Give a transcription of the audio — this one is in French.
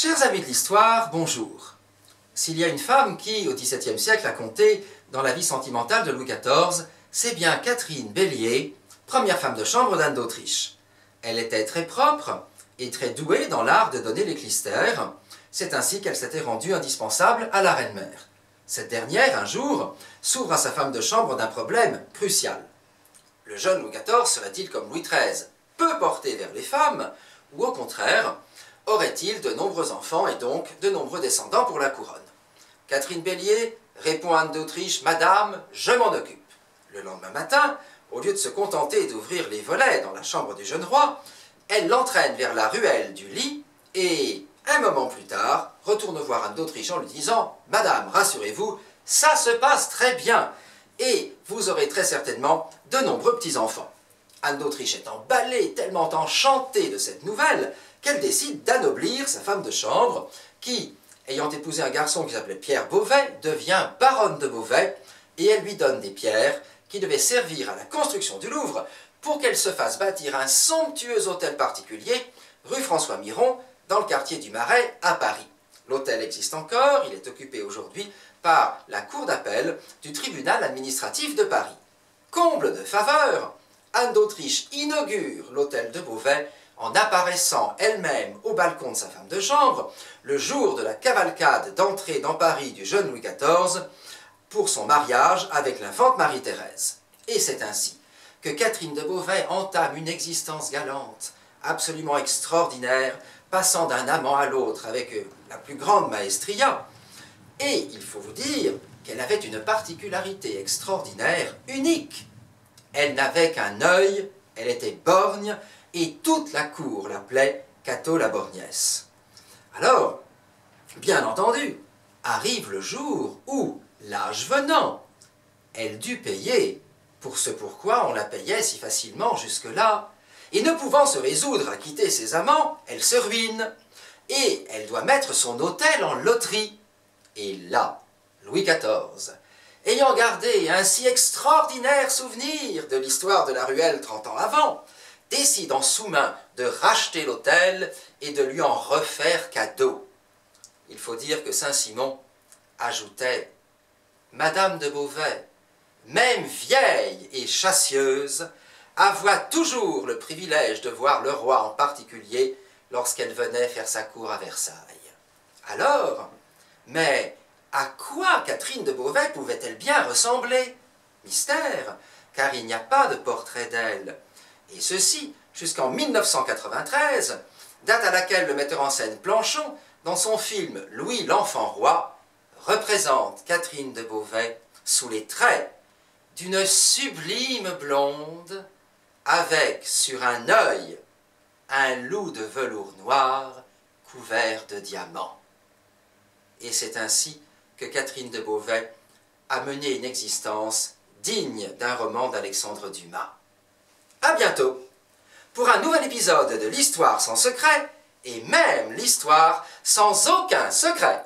Chers amis de l'histoire, bonjour. S'il y a une femme qui, au XVIIe siècle, a compté dans la vie sentimentale de Louis XIV, c'est bien Catherine Bélier, première femme de chambre d'Anne d'Autriche. Elle était très propre et très douée dans l'art de donner les clistères. C'est ainsi qu'elle s'était rendue indispensable à la reine-mère. Cette dernière, un jour, s'ouvre à sa femme de chambre d'un problème crucial. Le jeune Louis XIV serait-il comme Louis XIII, peu porté vers les femmes, ou au contraire, aurait-il de nombreux enfants et donc de nombreux descendants pour la couronne? Catherine Bélier répond à Anne d'Autriche « Madame, je m'en occupe ». Le lendemain matin, au lieu de se contenter d'ouvrir les volets dans la chambre du jeune roi, elle l'entraîne vers la ruelle du lit et, un moment plus tard, retourne voir Anne d'Autriche en lui disant « Madame, rassurez-vous, ça se passe très bien et vous aurez très certainement de nombreux petits-enfants ». Anne d'Autriche est emballée, tellement enchantée de cette nouvelle, qu'elle décide d'anoblir sa femme de chambre, qui, ayant épousé un garçon qui s'appelait Pierre Beauvais, devient baronne de Beauvais, et elle lui donne des pierres qui devaient servir à la construction du Louvre pour qu'elle se fasse bâtir un somptueux hôtel particulier, rue François Miron, dans le quartier du Marais, à Paris. L'hôtel existe encore, il est occupé aujourd'hui par la cour d'appel du tribunal administratif de Paris. Comble de faveur, Anne d'Autriche inaugure l'hôtel de Beauvais en apparaissant elle-même au balcon de sa femme de chambre le jour de la cavalcade d'entrée dans Paris du jeune Louis XIV pour son mariage avec l'infante Marie-Thérèse. Et c'est ainsi que Catherine de Beauvais entame une existence galante, absolument extraordinaire, passant d'un amant à l'autre avec la plus grande maestria. Et il faut vous dire qu'elle avait une particularité extraordinaire, unique. Elle n'avait qu'un œil, elle était borgne, et toute la cour l'appelait Cato la borgnesse. Alors, bien entendu, arrive le jour où, l'âge venant, elle dut payer pour ce pourquoi on la payait si facilement jusque-là, et ne pouvant se résoudre à quitter ses amants, elle se ruine, et elle doit mettre son hôtel en loterie. Et là, Louis XIV, ayant gardé un si extraordinaire souvenir de l'histoire de la ruelle 30 ans avant, décide en sous-main de racheter l'hôtel et de lui en refaire cadeau. Il faut dire que Saint-Simon ajoutait « Madame de Beauvais, même vieille et chassieuse, avoit toujours le privilège de voir le roi en particulier lorsqu'elle venait faire sa cour à Versailles. » Alors, mais à quoi Catherine de Beauvais pouvait-elle bien ressembler? Mystère, car il n'y a pas de portrait d'elle. Et ceci jusqu'en 1993, date à laquelle le metteur en scène Planchon, dans son film Louis l'Enfant Roi, représente Catherine de Beauvais sous les traits d'une sublime blonde, avec sur un œil un loup de velours noir couvert de diamants. Et c'est ainsi que Catherine de Beauvais a mené une existence digne d'un roman d'Alexandre Dumas. À bientôt pour un nouvel épisode de l'Histoire sans secret, et même l'Histoire sans aucun secret.